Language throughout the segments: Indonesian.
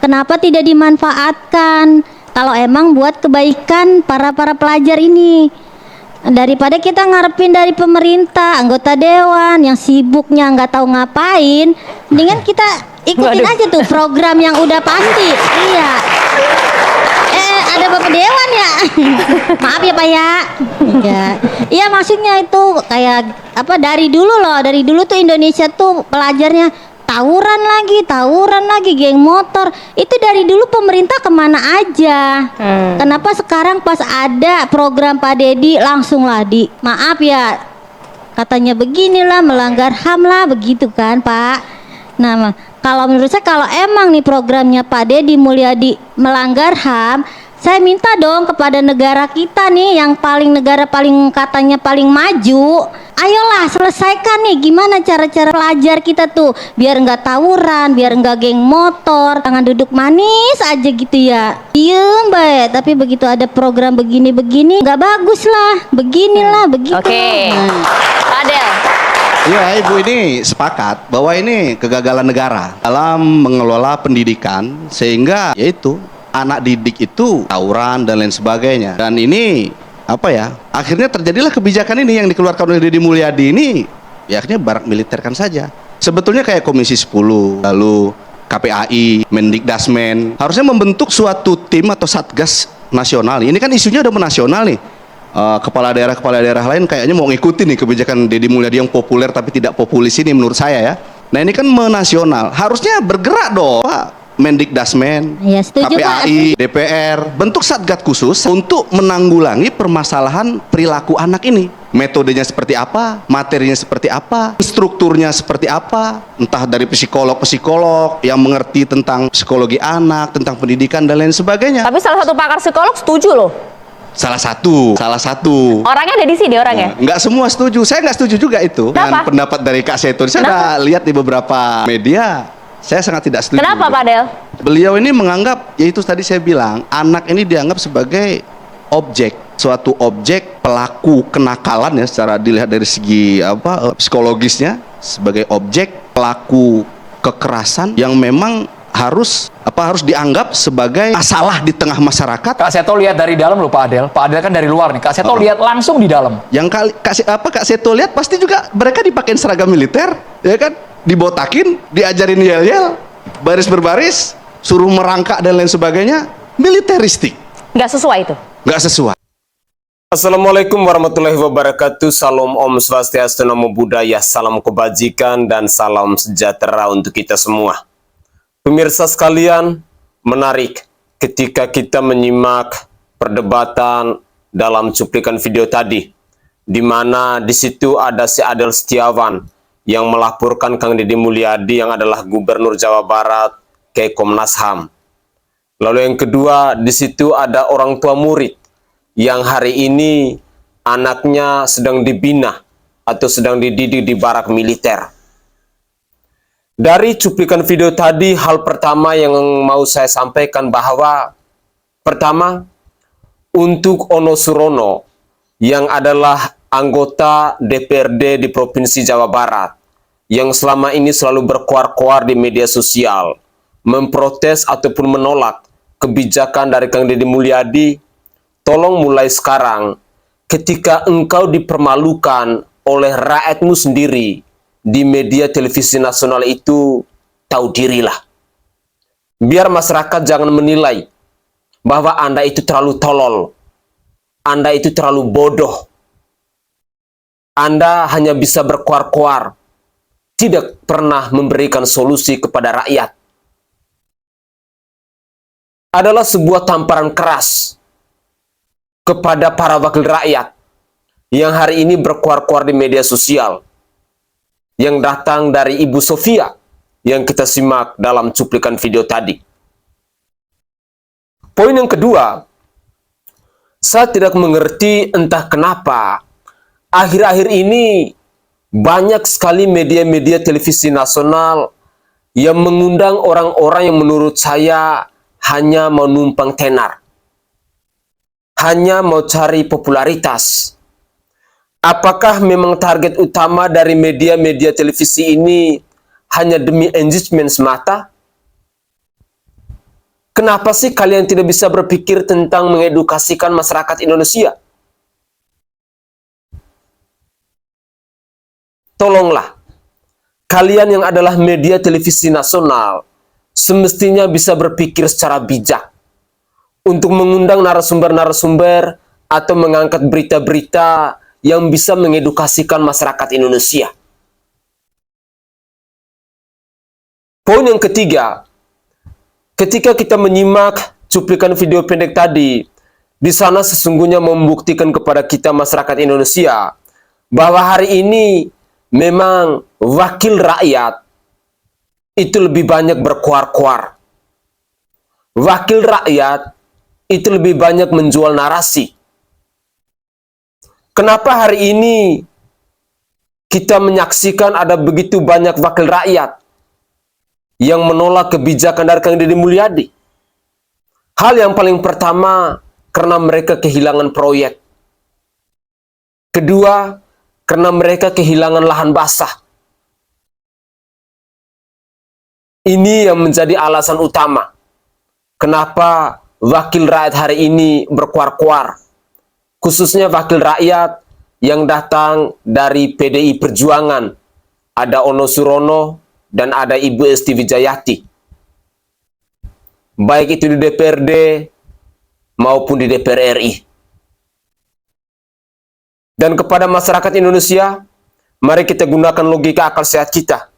Kenapa tidak dimanfaatkan? Kalau emang buat kebaikan para pelajar ini, daripada kita ngarepin dari pemerintah, anggota dewan yang sibuknya nggak tahu ngapain, mendingan kita ikutin aja tuh program yang udah pasti. Iya. Ada Bapak Dewan ya. Maaf ya Pak ya. Iya maksudnya itu kayak apa, dari dulu tuh Indonesia tuh pelajarnya tawuran lagi geng motor. Itu dari dulu pemerintah kemana aja. Kenapa sekarang pas ada program Pak Dedi langsung lah maaf ya, katanya beginilah melanggar HAM lah, begitu kan Pak. Nah kalau menurut saya, kalau emang nih programnya Pak Dedi Mulyadi melanggar HAM, saya minta dong kepada negara kita nih yang negara paling katanya paling maju, ayolah selesaikan nih gimana cara-cara pelajar kita tuh biar nggak tawuran, biar nggak geng motor, jangan duduk manis aja gitu ya, diem baik. Tapi begitu ada program begini nggak bagus lah, beginilah begitu. Oke. Adel. Iya, Ibu ini sepakat bahwa ini kegagalan negara dalam mengelola pendidikan, sehingga yaitu anak didik itu tawuran dan lain sebagainya. Dan ini apa ya, akhirnya terjadilah kebijakan ini yang dikeluarkan oleh Deddy Mulyadi ini, ya akhirnya barak militerkan saja. Sebetulnya kayak Komisi 10, lalu KPAI, Mendikdasmen harusnya membentuk suatu tim atau satgas nasional. Ini kan isunya udah menasional nih. Kepala daerah lain kayaknya mau ngikutin nih kebijakan Deddy Mulyadi yang populer tapi tidak populis ini menurut saya ya. Nah ini kan menasional, harusnya bergerak dong Pak Mendikdasmen, ya, setuju, KPAI, Pak. DPR bentuk satgas khusus untuk menanggulangi permasalahan perilaku anak ini. Metodenya seperti apa, materinya seperti apa, strukturnya seperti apa, entah dari psikolog yang mengerti tentang psikologi anak, tentang pendidikan dan lain sebagainya. Tapi salah satu pakar psikolog setuju loh. Salah satu. Orangnya ada di sini orangnya. Nggak semua setuju. Saya nggak setuju juga itu dengan pendapat dari Kak Seto. Saya udah lihat di beberapa media. Saya sangat tidak setuju. Kenapa Pak Del? Beliau ini menganggap, yaitu tadi saya bilang, anak ini dianggap sebagai objek, suatu objek pelaku kenakalan ya, secara dilihat dari segi psikologisnya, sebagai objek pelaku kekerasan yang memang harus dianggap sebagai masalah di tengah masyarakat. Kak Seto lihat dari dalam loh Pak Adel. Pak Adel kan dari luar nih. Kak Seto lihat langsung di dalam. Yang Kak Seto lihat pasti juga mereka dipakein seragam militer, ya kan? Dibotakin, diajarin yel-yel, baris berbaris, suruh merangkak dan lain sebagainya, militeristik. Nggak sesuai itu. Nggak sesuai. Assalamualaikum warahmatullahi wabarakatuh. Salam Om Swastiastu, Namo Buddhaya, salam kebajikan dan salam sejahtera untuk kita semua. Pemirsa sekalian, menarik ketika kita menyimak perdebatan dalam cuplikan video tadi, di mana di situ ada si Adel Setiawan yang melaporkan Kang Deddy Mulyadi yang adalah Gubernur Jawa Barat ke Komnas HAM. Lalu yang kedua, di situ ada orang tua murid yang hari ini anaknya sedang dibina atau sedang dididik di barak militer. Dari cuplikan video tadi, hal pertama yang mau saya sampaikan bahwa pertama, untuk Ono Surono yang adalah anggota DPRD di Provinsi Jawa Barat yang selama ini selalu berkoar-koar di media sosial memprotes ataupun menolak kebijakan dari Kang Deddy Mulyadi, tolong mulai sekarang ketika engkau dipermalukan oleh rakyatmu sendiri di media televisi nasional itu, tahu dirilah. Biar masyarakat jangan menilai bahwa Anda itu terlalu tolol, Anda itu terlalu bodoh, Anda hanya bisa berkoar-koar, tidak pernah memberikan solusi kepada rakyat. Adalah sebuah tamparan keras kepada para wakil rakyat yang hari ini berkoar-koar di media sosial, yang datang dari Ibu Sofia yang kita simak dalam cuplikan video tadi. Poin yang kedua, saya tidak mengerti entah kenapa akhir-akhir ini banyak sekali media-media televisi nasional yang mengundang orang-orang yang menurut saya hanya mau numpang tenar, hanya mau cari popularitas. Apakah memang target utama dari media-media televisi ini hanya demi engagement semata? Kenapa sih kalian tidak bisa berpikir tentang mengedukasikan masyarakat Indonesia? Tolonglah, kalian yang adalah media televisi nasional, semestinya bisa berpikir secara bijak untuk mengundang narasumber-narasumber atau mengangkat berita-berita yang bisa mengedukasikan masyarakat Indonesia. Poin yang ketiga, ketika kita menyimak cuplikan video pendek tadi, di sana sesungguhnya membuktikan kepada kita masyarakat Indonesia bahwa hari ini memang wakil rakyat itu lebih banyak berkuar-kuar. Wakil rakyat itu lebih banyak menjual narasi. Kenapa hari ini kita menyaksikan ada begitu banyak wakil rakyat yang menolak kebijakan dari Kang Deddy Mulyadi? Hal yang paling pertama, karena mereka kehilangan proyek. Kedua, karena mereka kehilangan lahan basah. Ini yang menjadi alasan utama kenapa wakil rakyat hari ini berkuar-kuar. Khususnya wakil rakyat yang datang dari PDI Perjuangan. Ada Ono Surono dan ada Ibu Esti Wijayati. Baik itu di DPRD maupun di DPR RI. Dan kepada masyarakat Indonesia, mari kita gunakan logika akal sehat kita.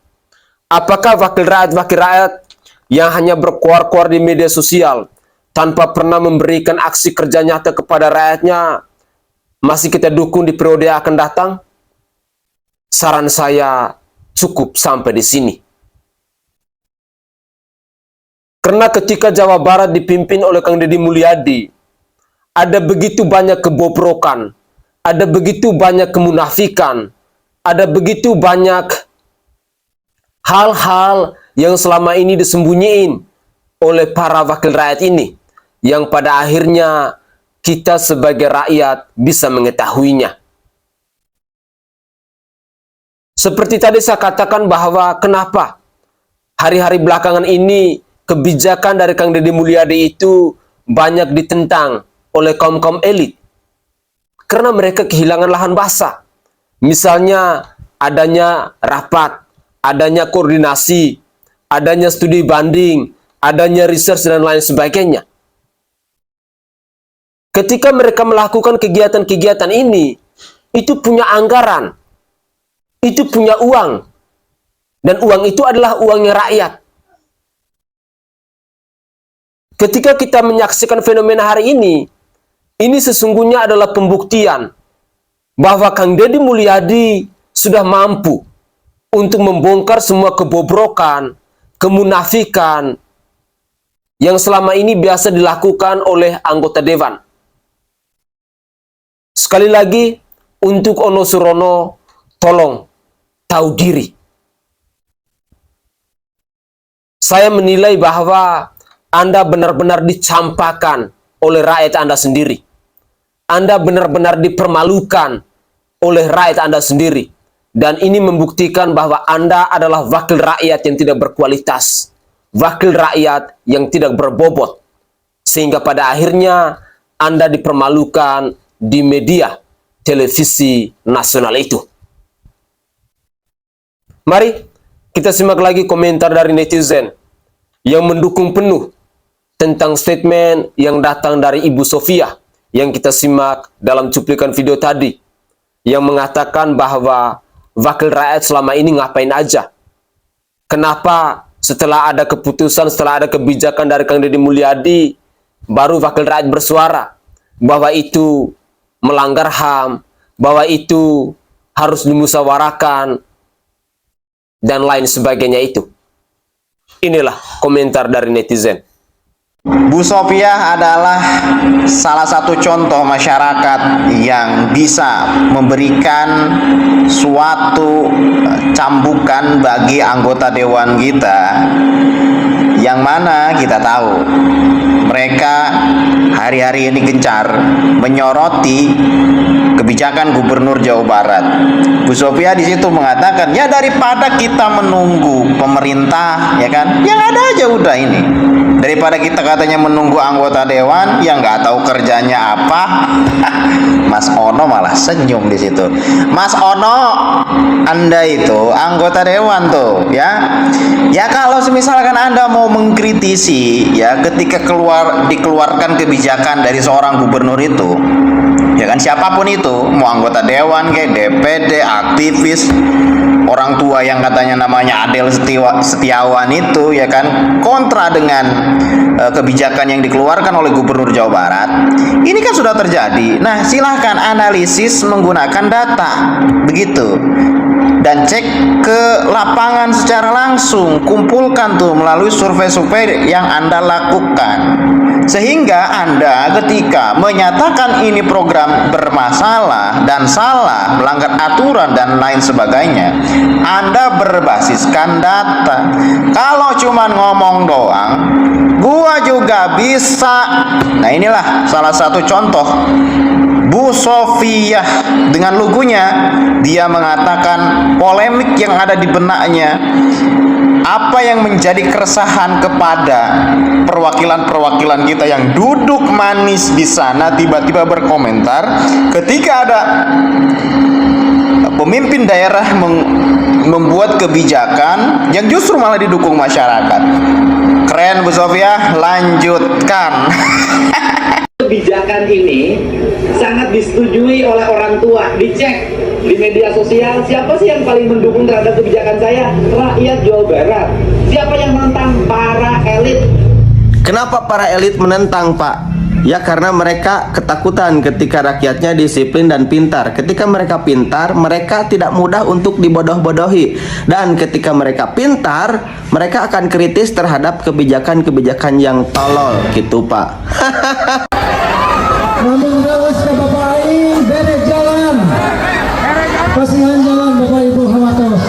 Apakah wakil rakyat yang hanya berkuar-kuar di media sosial tanpa pernah memberikan aksi kerja nyata kepada rakyatnya masih kita dukung di periode yang akan datang? Saran saya cukup sampai di sini. Karena ketika Jawa Barat dipimpin oleh Kang Deddy Mulyadi, ada begitu banyak kebobrokan, ada begitu banyak kemunafikan, ada begitu banyak hal-hal yang selama ini disembunyiin oleh para wakil rakyat ini, yang pada akhirnya kita sebagai rakyat bisa mengetahuinya. Seperti tadi saya katakan bahwa kenapa hari-hari belakangan ini kebijakan dari Kang Deddy Mulyadi itu banyak ditentang oleh kaum-kaum elit. Karena mereka kehilangan lahan basah. Misalnya adanya rapat, adanya koordinasi, adanya studi banding, adanya research dan lain sebagainya. Ketika mereka melakukan kegiatan-kegiatan ini, itu punya anggaran, itu punya uang, dan uang itu adalah uangnya rakyat. Ketika kita menyaksikan fenomena hari ini sesungguhnya adalah pembuktian bahwa Kang Deddy Mulyadi sudah mampu untuk membongkar semua kebobrokan, kemunafikan yang selama ini biasa dilakukan oleh anggota dewan. Sekali lagi, untuk Ono Surono, tolong tahu diri. Saya menilai bahwa Anda benar-benar dicampakkan oleh rakyat Anda sendiri. Anda benar-benar dipermalukan oleh rakyat Anda sendiri. Dan ini membuktikan bahwa Anda adalah wakil rakyat yang tidak berkualitas. Wakil rakyat yang tidak berbobot. Sehingga pada akhirnya Anda dipermalukan di media televisi nasional itu. Mari kita simak lagi komentar dari netizen yang mendukung penuh tentang statement yang datang dari Ibu Sofia yang kita simak dalam cuplikan video tadi, yang mengatakan bahwa wakil rakyat selama ini ngapain aja. Kenapa setelah ada keputusan, setelah ada kebijakan dari Kang Deddy Mulyadi, baru wakil rakyat bersuara bahwa itu melanggar HAM, bahwa itu harus dimusyawarahkan, dan lain sebagainya itu. Inilah komentar dari netizen. Bu Sofia adalah salah satu contoh masyarakat yang bisa memberikan suatu cambukan bagi anggota dewan kita yang Yang mana kita tahu mereka hari-hari ini gencar menyoroti kebijakan Gubernur Jawa Barat. Bu Sofia di situ mengatakan, ya daripada kita menunggu pemerintah, ya kan, yang ada aja udah ini. Daripada kita katanya menunggu anggota dewan yang nggak tahu kerjanya apa. Mas Ono malah senyum di situ. Mas Ono, Anda itu anggota dewan tuh, ya. Ya kalau misalkan Anda mau mengkritisi, ya ketika dikeluarkan kebijakan dari seorang gubernur itu, ya kan, siapapun itu, mau anggota dewan kayak DPD, aktivis, orang tua yang katanya namanya Adel Setiawan itu, ya kan, kontra dengan kebijakan yang dikeluarkan oleh Gubernur Jawa Barat. Ini kan sudah terjadi. Nah, silahkan analisis menggunakan data, begitu. Dan cek ke lapangan secara langsung, kumpulkan tuh melalui survei-survei yang Anda lakukan. Sehingga Anda ketika menyatakan ini program bermasalah dan salah, melanggar aturan dan lain sebagainya, Anda berbasiskan data. Kalau cuma ngomong doang, gua juga bisa. Nah, inilah salah satu contoh Bu Sofia dengan lugunya. Dia mengatakan polemik yang ada di benaknya, apa yang menjadi keresahan kepada perwakilan-perwakilan kita yang duduk manis di sana, tiba-tiba berkomentar ketika ada pemimpin daerah membuat kebijakan yang justru malah didukung masyarakat. Keren Bu Sofia, lanjutkan. Kebijakan ini sangat disetujui oleh orang tua. Dicek di media sosial, siapa sih yang paling mendukung terhadap kebijakan saya? Rakyat Jawa Barat. Siapa yang menentang? Para elit. Kenapa para elit menentang, Pak? Ya karena mereka ketakutan ketika rakyatnya disiplin dan pintar. Ketika mereka pintar, mereka tidak mudah untuk dibodoh-bodohi. Dan ketika mereka pintar, mereka akan kritis terhadap kebijakan-kebijakan yang tolol gitu, Pak. Namun terus ke Bapak ini derek jalan. Kasihan jalan Bapak Ibu Hamatos.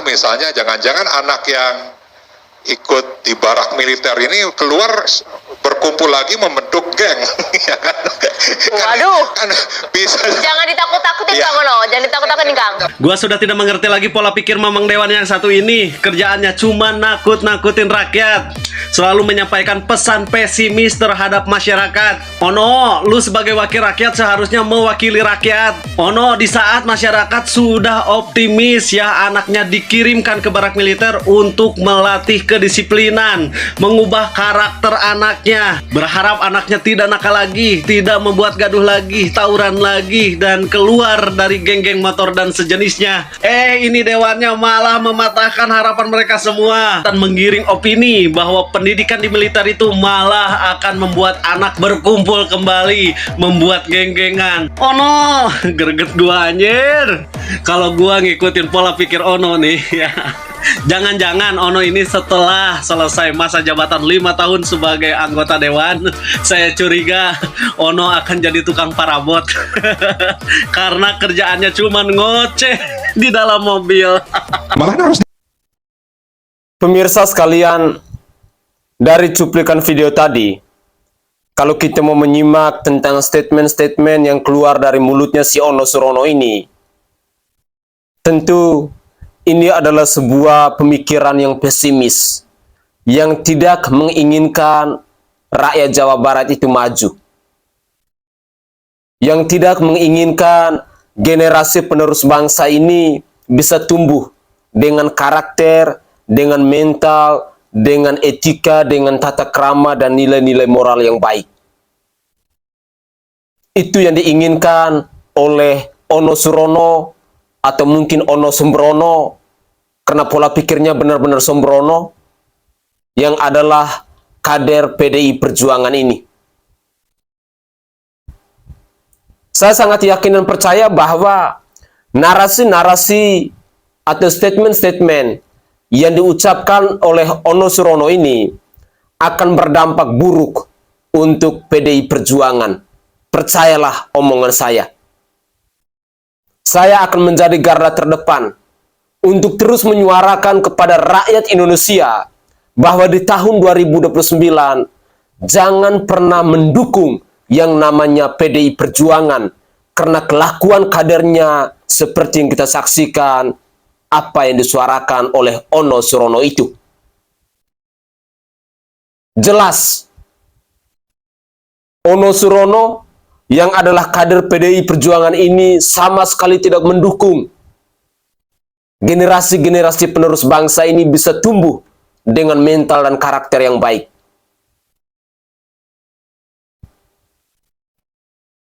Misalnya jangan-jangan anak yang ikut di barak militer ini keluar berkumpul lagi membentuk geng. Ya kan? Waduh. Kan bisa. Jangan ditakut-takutin Ya. Kang Ono, jangan ditakut-takutin Kang. Gua sudah tidak mengerti lagi pola pikir Mamang Dewan yang satu ini. Kerjaannya cuma nakut-nakutin rakyat. Selalu menyampaikan pesan pesimis terhadap masyarakat. Ono, lu sebagai wakil rakyat seharusnya mewakili rakyat. Ono, di saat masyarakat sudah optimis ya anaknya dikirimkan ke barak militer untuk melatih kedisiplinan, mengubah karakter anaknya, berharap anaknya tidak nakal lagi, tidak membuat gaduh lagi, tawuran lagi, dan keluar dari geng-geng motor dan sejenisnya. Ini dewannya malah mematahkan harapan mereka semua dan menggiring opini bahwa pendidikan di militer itu malah akan membuat anak berkumpul kembali, membuat geng-gengan. Ono, greget gua anjir. Kalau gua ngikutin pola pikir Ono nih ya. Jangan-jangan Ono ini setelah selesai masa jabatan 5 tahun sebagai anggota dewan, saya curiga Ono akan jadi tukang parabot. Karena kerjaannya cuma ngoceh di dalam mobil. Pemirsa sekalian, dari cuplikan video tadi, kalau kita mau menyimak tentang statement-statement yang keluar dari mulutnya si Ono Surono ini, tentu ini adalah sebuah pemikiran yang pesimis, yang tidak menginginkan rakyat Jawa Barat itu maju, yang tidak menginginkan generasi penerus bangsa ini bisa tumbuh dengan karakter, dengan mental, dengan etika, dengan tata krama dan nilai-nilai moral yang baik. Itu yang diinginkan oleh Ono Surono atau mungkin Ono Sembrono karena pola pikirnya benar-benar sembrono, yang adalah kader PDI Perjuangan ini. Saya sangat yakin dan percaya bahwa narasi-narasi atau statement-statement yang diucapkan oleh Ono Surono ini akan berdampak buruk untuk PDI Perjuangan. Percayalah omongan saya. Saya akan menjadi garda terdepan untuk terus menyuarakan kepada rakyat Indonesia bahwa di tahun 2029 jangan pernah mendukung yang namanya PDI Perjuangan karena kelakuan kadernya seperti yang kita saksikan apa yang disuarakan oleh Ono Surono itu. Jelas Ono Surono yang adalah kader PDI Perjuangan ini sama sekali tidak mendukung generasi-generasi penerus bangsa ini bisa tumbuh dengan mental dan karakter yang baik.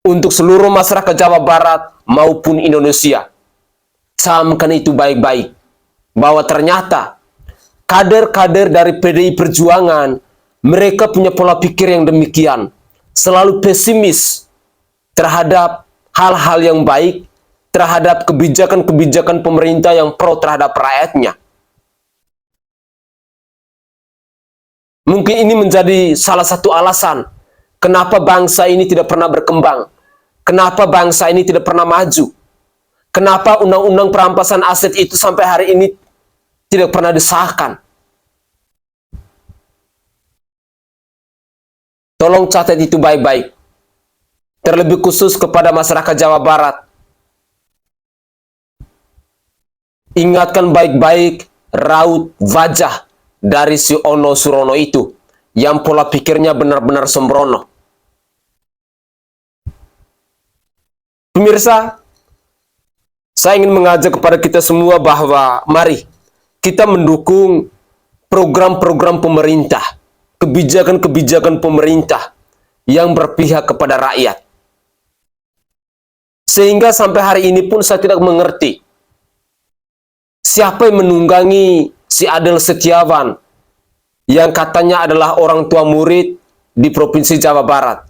Untuk seluruh masyarakat Jawa Barat maupun Indonesia, camkan itu baik-baik, bahwa ternyata kader-kader dari PDI Perjuangan, mereka punya pola pikir yang demikian, selalu pesimis terhadap hal-hal yang baik, terhadap kebijakan-kebijakan pemerintah yang pro terhadap rakyatnya. Mungkin ini menjadi salah satu alasan kenapa bangsa ini tidak pernah berkembang, kenapa bangsa ini tidak pernah maju, kenapa undang-undang perampasan aset itu sampai hari ini tidak pernah disahkan. Tolong catat itu baik-baik. Terlebih khusus kepada masyarakat Jawa Barat. Ingatkan baik-baik raut wajah dari si Ono Surono itu, yang pola pikirnya benar-benar sembrono. Pemirsa, saya ingin mengajak kepada kita semua bahwa mari kita mendukung program-program pemerintah, kebijakan-kebijakan pemerintah yang berpihak kepada rakyat. Sehingga sampai hari ini pun saya tidak mengerti siapa yang menunggangi si Adel Setiawan yang katanya adalah orang tua murid di Provinsi Jawa Barat.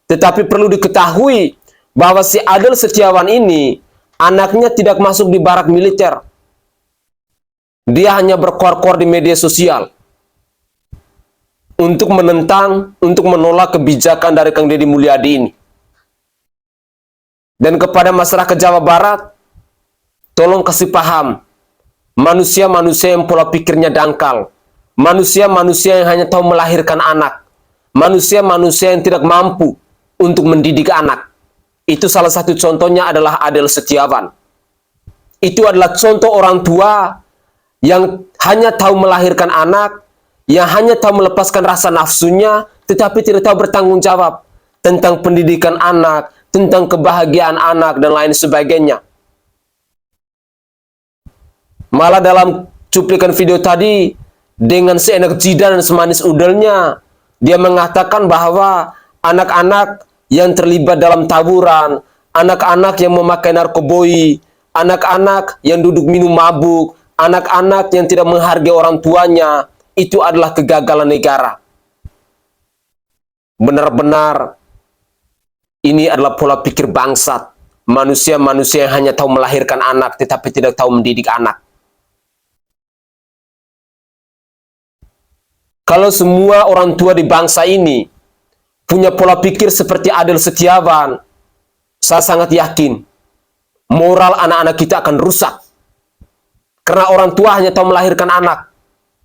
Tetapi perlu diketahui bahwa si Adel Setiawan ini anaknya tidak masuk di barak militer. Dia hanya berkor-kor di media sosial untuk menentang, untuk menolak kebijakan dari Kang Deddy Mulyadi ini. Dan kepada masyarakat Jawa Barat, tolong kasih paham, manusia-manusia yang pola pikirnya dangkal, manusia-manusia yang hanya tahu melahirkan anak, manusia-manusia yang tidak mampu untuk mendidik anak. Itu salah satu contohnya adalah Adel Setiawan. Itu adalah contoh orang tua yang hanya tahu melahirkan anak, yang hanya tahu melepaskan rasa nafsunya, tetapi tidak tahu bertanggung jawab tentang pendidikan anak, tentang kebahagiaan anak, dan lain sebagainya. Malah dalam cuplikan video tadi, dengan seenak jidat dan semanis udelnya, dia mengatakan bahwa anak-anak yang terlibat dalam tawuran, anak-anak yang memakai narkoboi, anak-anak yang duduk minum mabuk, anak-anak yang tidak menghargai orang tuanya, itu adalah kegagalan negara. Benar-benar ini adalah pola pikir bangsat. Manusia-manusia yang hanya tahu melahirkan anak, tetapi tidak tahu mendidik anak. Kalau semua orang tua di bangsa ini punya pola pikir seperti Adel Setiawan, saya sangat yakin moral anak-anak kita akan rusak. Karena orang tua hanya tahu melahirkan anak,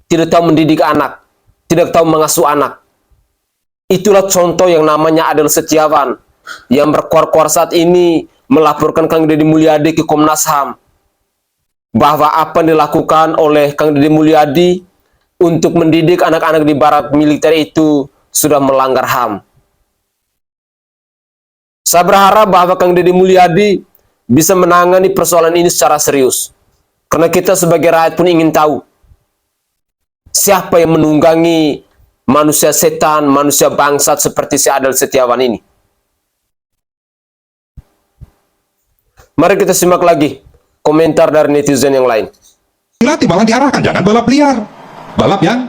tidak tahu mendidik anak, tidak tahu mengasuh anak. Itulah contoh yang namanya Adel Setiawan, yang berkuar-kuar saat ini melaporkan Kang Deddy Mulyadi ke Komnas HAM bahwa apa yang dilakukan oleh Kang Deddy Mulyadi untuk mendidik anak-anak di barak militer itu sudah melanggar HAM. Saya berharap bahwa Kang Deddy Mulyadi bisa menangani persoalan ini secara serius, karena kita sebagai rakyat pun ingin tahu siapa yang menunggangi manusia setan, manusia bangsat seperti si Adel Setiawan ini. Mari kita simak lagi komentar dari netizen yang lain. dilatih, malah diarahkan, jangan balap liar, balap yang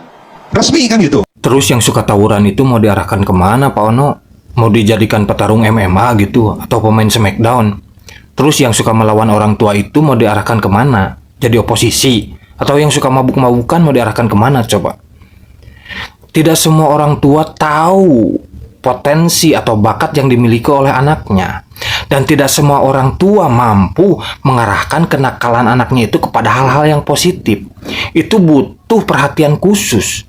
resmi kan gitu. Terus yang suka tawuran itu mau diarahkan kemana Pak Ono? Mau dijadikan petarung MMA gitu atau pemain Smackdown? Terus yang suka melawan orang tua itu mau diarahkan kemana? Jadi oposisi? Atau yang suka mabuk-mabukan mau diarahkan kemana coba? Tidak semua orang tua tahu potensi atau bakat yang dimiliki oleh anaknya. Dan tidak semua orang tua mampu mengarahkan kenakalan anaknya itu kepada hal-hal yang positif. Itu butuh perhatian khusus,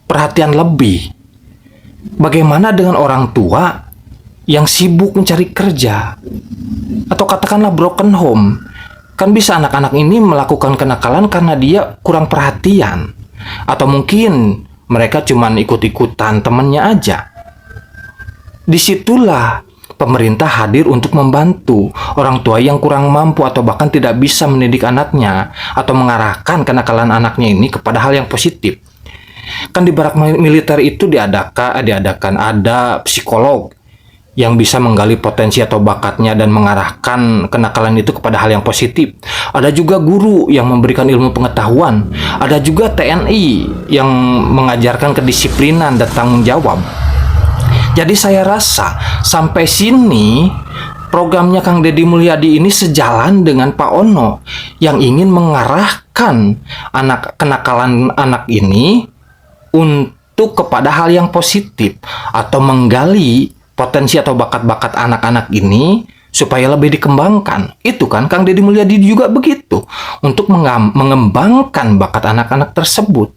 perhatian lebih. Bagaimana dengan orang tua yang sibuk mencari kerja? Atau katakanlah broken home. Kan bisa anak-anak ini melakukan kenakalan karena dia kurang perhatian. Atau mungkin mereka cuma ikut-ikutan temannya aja. Disitulah pemerintah hadir untuk membantu orang tua yang kurang mampu atau bahkan tidak bisa mendidik anaknya atau mengarahkan kenakalan anaknya ini kepada hal yang positif. Kan di barak militer itu diadakan ada psikolog yang bisa menggali potensi atau bakatnya dan mengarahkan kenakalan itu kepada hal yang positif. Ada juga guru yang memberikan ilmu pengetahuan. Ada juga TNI yang mengajarkan kedisiplinan dan tanggung jawab. Jadi saya rasa sampai sini programnya Kang Deddy Mulyadi ini sejalan dengan Pak Ono yang ingin mengarahkan kenakalan anak ini untuk kepada hal yang positif atau menggali potensi atau bakat-bakat anak-anak ini supaya lebih dikembangkan. Itu kan Kang Deddy Mulyadi juga begitu untuk mengembangkan bakat anak-anak tersebut.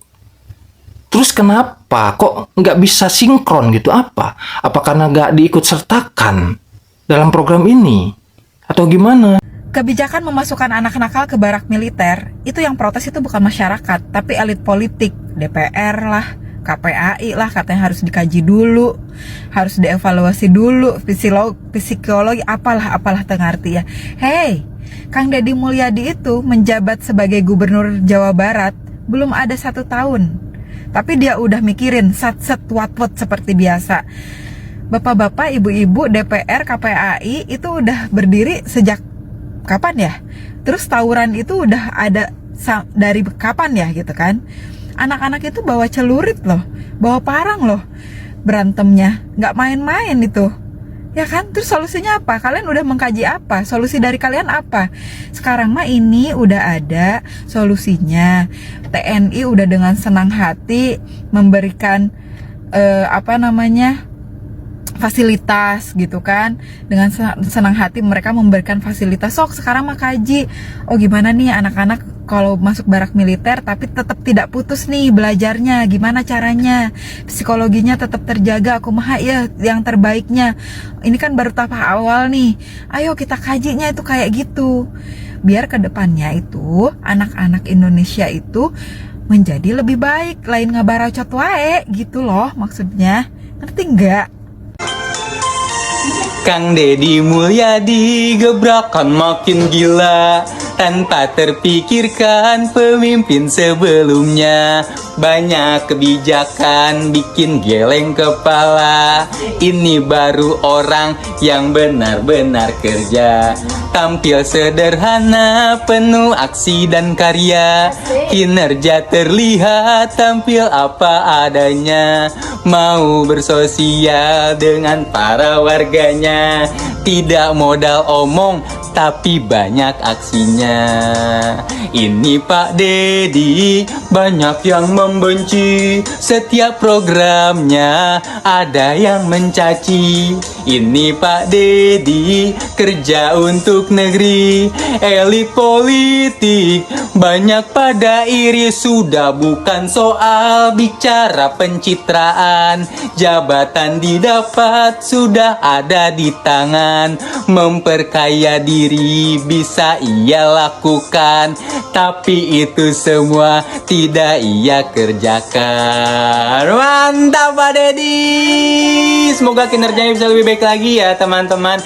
Terus kenapa kok nggak bisa sinkron gitu? Apa karena nggak diikut sertakan dalam program ini? Atau gimana? Kebijakan memasukkan anak nakal ke barak militer, itu yang protes itu bukan masyarakat, tapi elit politik, DPR lah, KPAI lah, katanya harus dikaji dulu, harus dievaluasi dulu, psikologi, apalah tengarti ya. Hey, Kang Deddy Mulyadi itu menjabat sebagai gubernur Jawa Barat belum ada 1 tahun. Tapi dia udah mikirin sat-set wat-wat seperti biasa. Bapak-bapak, ibu-ibu, DPR, KPAI itu udah berdiri sejak kapan ya? Terus tawuran itu udah ada dari kapan ya gitu kan? Anak-anak itu bawa celurit loh, bawa parang loh berantemnya. Nggak main-main itu. Ya kan? Terus solusinya apa? Kalian udah mengkaji apa? Solusi dari kalian apa? Sekarang mah ini udah ada solusinya. TNI udah dengan senang hati memberikan fasilitas gitu kan. Dengan senang hati mereka memberikan fasilitas. Sok sekarang mah kaji. Oh gimana nih anak-anak kalau masuk barak militer tapi tetap tidak putus nih belajarnya, gimana caranya, psikologinya tetap terjaga, kumaha ya yang terbaiknya. Ini kan baru tahap awal nih, ayo kita kajinya itu kayak gitu, biar kedepannya itu anak-anak Indonesia itu menjadi lebih baik, lain ngabaracot wae gitu loh maksudnya, ngerti nggak? Kang Deddy Mulyadi gebrakan makin gila tanpa terpikirkan pemimpin sebelumnya. Banyak kebijakan bikin geleng kepala. Ini baru orang yang benar-benar kerja. Tampil sederhana, penuh aksi dan karya. Kinerja terlihat, tampil apa adanya. Mau bersosial dengan para warganya. Tidak modal omong, tapi banyak aksinya. Ini Pak Deddy banyak yang membenci, setiap programnya ada yang mencaci. Ini Pak Deddy kerja untuk negeri, elit politik banyak pada iri. Sudah bukan soal bicara pencitraan, jabatan didapat sudah ada di tangan. Memperkaya diri bisa ia lakukan, tapi itu semua tidak ia kerjakan. Mantap Pak Deddy, semoga kinerjanya bisa lebih baik lagi ya teman-teman.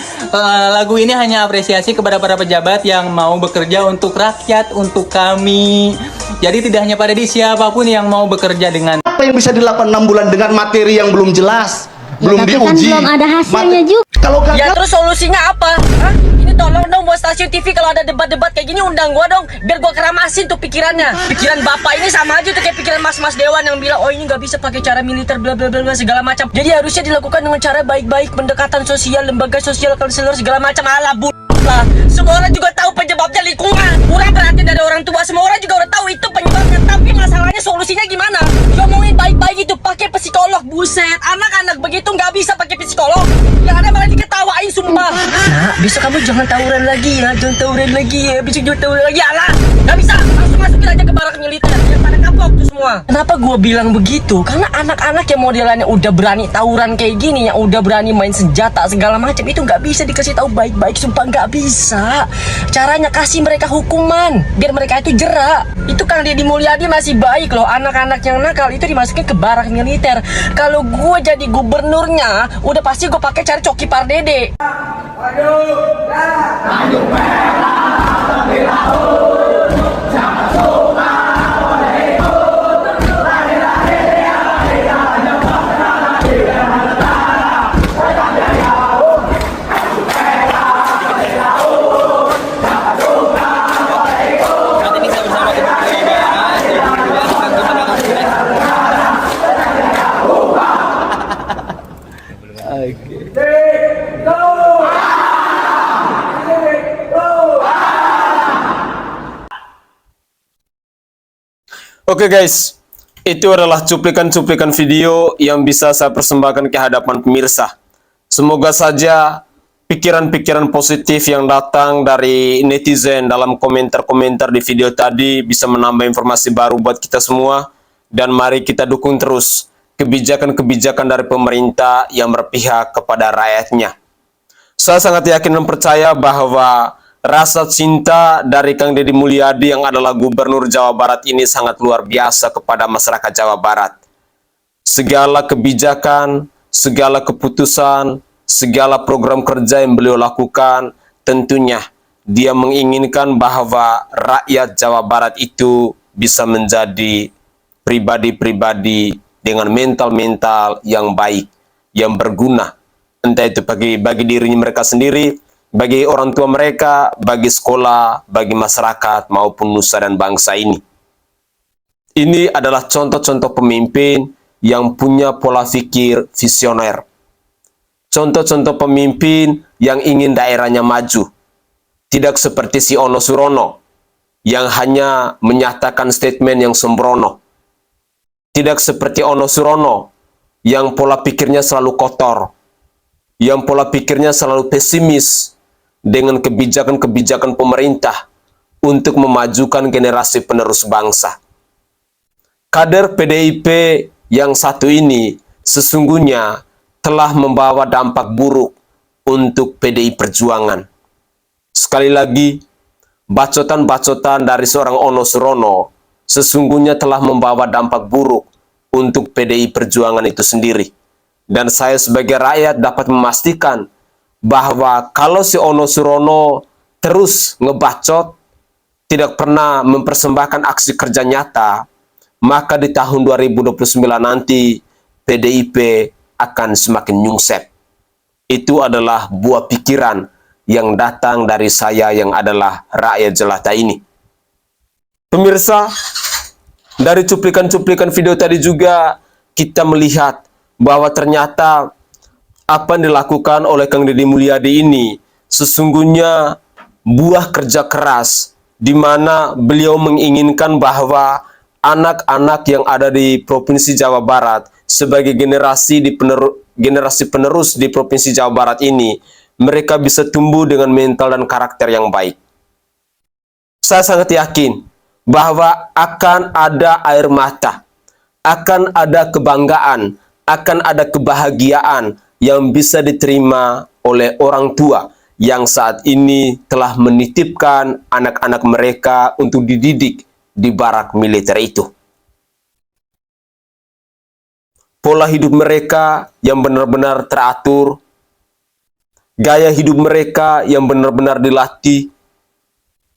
Lagu ini hanya apresiasi kepada para pejabat yang mau bekerja untuk rakyat, untuk kami. Jadi tidak hanya Pak Deddy, siapapun yang mau bekerja dengan apa yang bisa dilakukan 6 bulan dengan materi yang belum jelas, belum tapi diuji, kan belum ada hasilnya juga. Kalau gagal, Ya terus solusinya apa? Hah? Ini tolong dong buat stasiun TV kalau ada debat-debat kayak gini undang gua dong, biar gua keramasin tuh pikirannya. Pikiran bapak ini sama aja tuh kayak pikiran mas-mas Dewan yang bilang oh ini nggak bisa pakai cara militer bla bla bla segala macam. Jadi harusnya dilakukan dengan cara baik-baik, pendekatan sosial, lembaga sosial, konselor segala macam. Ala bu lah. Semua orang juga tahu penyebabnya lingkungan. Kurang perhatian dari orang tua. Semua orang juga udah tahu itu penyebabnya. Tapi masalahnya solusinya gimana? Ngomongin baik-baik itu pakai psikolog. Buset, anak-anak begitu nggak bisa pakai psikolog. Yang ada malah diketawain sumpah. Nah, besok kamu jangan tawuran lagi ya, jangan tawuran lagi ya. Besok jangan tawuran lagi. Alah, nggak bisa. Langsung masukin aja ke barak militer. Biar pada kapok tuh semua. Kenapa gua bilang begitu? Karena anak-anak yang modelannya udah berani tawuran kayak gini, yang udah berani main senjata segala macam itu nggak bisa dikasih tahu baik-baik. Sumpah nggak bisa. Caranya kasih mereka hukuman biar mereka itu jerak. Itu Kang Deddy Mulyadi masih baik loh. Anak-anak yang nakal itu dimasukin ke barak militer. Kalau gue jadi gubernurnya, udah pasti gue pakai cari Coki Pardede. Oke guys, itu adalah cuplikan-cuplikan video yang bisa saya persembahkan ke hadapan pemirsa. Semoga saja pikiran-pikiran positif yang datang dari netizen dalam komentar-komentar di video tadi bisa menambah informasi baru buat kita semua. Dan mari kita dukung terus kebijakan-kebijakan dari pemerintah yang berpihak kepada rakyatnya. Saya sangat yakin dan percaya bahwa rasa cinta dari Kang Deddy Mulyadi yang adalah Gubernur Jawa Barat ini sangat luar biasa kepada masyarakat Jawa Barat. Segala kebijakan, segala keputusan, segala program kerja yang beliau lakukan, tentunya dia menginginkan bahwa rakyat Jawa Barat itu bisa menjadi pribadi-pribadi dengan mental-mental yang baik, yang berguna. Entah itu bagi dirinya mereka sendiri, bagi orang tua mereka, bagi sekolah, bagi masyarakat, maupun nusa dan bangsa ini. Ini adalah contoh-contoh pemimpin yang punya pola pikir visioner. Contoh-contoh pemimpin yang ingin daerahnya maju. Tidak seperti si Ono Surono, yang hanya menyatakan statement yang sembrono. Tidak seperti Ono Surono, yang pola pikirnya selalu kotor, yang pola pikirnya selalu pesimis dengan kebijakan-kebijakan pemerintah untuk memajukan generasi penerus bangsa. Kader PDIP yang satu ini sesungguhnya telah membawa dampak buruk untuk PDI Perjuangan. Sekali lagi, bacotan-bacotan dari seorang Ono Surono sesungguhnya telah membawa dampak buruk untuk PDI Perjuangan itu sendiri. Dan saya sebagai rakyat dapat memastikan bahwa kalau si Ono Surono terus ngebacot, tidak pernah mempersembahkan aksi kerja nyata, maka di tahun 2029 nanti PDIP akan semakin nyungsep. Itu adalah buah pikiran yang datang dari saya yang adalah rakyat jelata ini. Pemirsa, dari cuplikan-cuplikan video tadi juga kita melihat bahwa ternyata apa yang dilakukan oleh Kang Deddy Mulyadi ini sesungguhnya buah kerja keras, di mana beliau menginginkan bahwa anak-anak yang ada di Provinsi Jawa Barat sebagai generasi penerus di Provinsi Jawa Barat ini, mereka bisa tumbuh dengan mental dan karakter yang baik. Saya sangat yakin bahwa akan ada air mata, akan ada kebanggaan, akan ada kebahagiaan yang bisa diterima oleh orang tua yang saat ini telah menitipkan anak-anak mereka untuk dididik di barak militer itu. Pola hidup mereka yang benar-benar teratur, gaya hidup mereka yang benar-benar dilatih,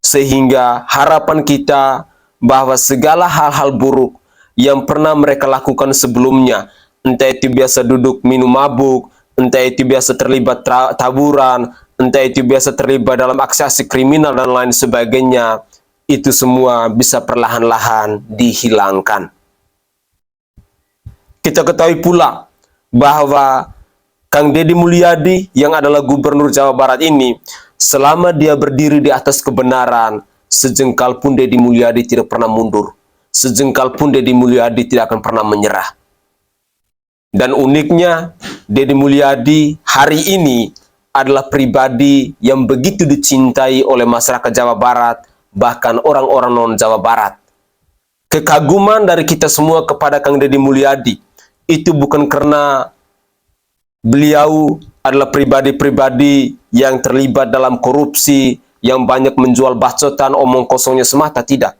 sehingga harapan kita bahwa segala hal-hal buruk yang pernah mereka lakukan sebelumnya, entah itu biasa duduk minum mabuk, entah itu biasa terlibat taburan, entah itu biasa terlibat dalam aksi kriminal dan lain sebagainya, itu semua bisa perlahan-lahan dihilangkan. Kita ketahui pula bahwa Kang Deddy Mulyadi yang adalah Gubernur Jawa Barat ini, selama dia berdiri di atas kebenaran, sejengkal pun Deddy Mulyadi tidak pernah mundur. Sejengkal pun Deddy Mulyadi tidak akan pernah menyerah. Dan uniknya, Deddy Mulyadi hari ini adalah pribadi yang begitu dicintai oleh masyarakat Jawa Barat, bahkan orang-orang non-Jawa Barat. Kekaguman dari kita semua kepada Kang Deddy Mulyadi itu bukan karena beliau adalah pribadi-pribadi yang terlibat dalam korupsi, yang banyak menjual bacotan, omong kosongnya semata, tidak.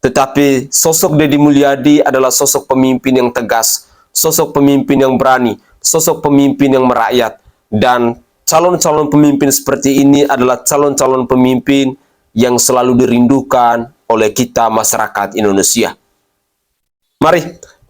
Tetapi sosok Deddy Mulyadi adalah sosok pemimpin yang tegas, sosok pemimpin yang berani, sosok pemimpin yang merakyat. Dan calon-calon pemimpin seperti ini adalah calon-calon pemimpin yang selalu dirindukan oleh kita masyarakat Indonesia. Mari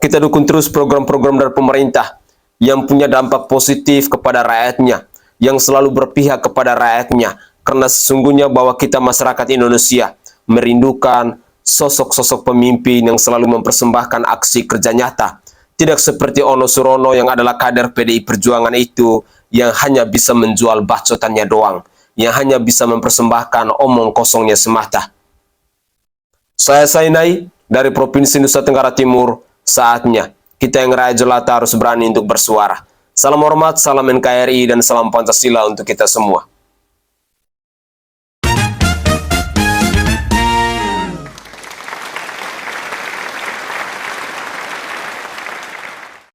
kita dukung terus program-program dari pemerintah yang punya dampak positif kepada rakyatnya, yang selalu berpihak kepada rakyatnya, karena sesungguhnya bahwa kita masyarakat Indonesia merindukan sosok-sosok pemimpin yang selalu mempersembahkan aksi kerja nyata. Tidak seperti Ono Surono yang adalah kader PDI Perjuangan itu, yang hanya bisa menjual bacotannya doang, yang hanya bisa mempersembahkan omong kosongnya semata. Saya Sainai dari Provinsi Nusa Tenggara Timur, saatnya kita yang rakyat jelata harus berani untuk bersuara. Salam hormat, salam NKRI, dan salam Pancasila untuk kita semua.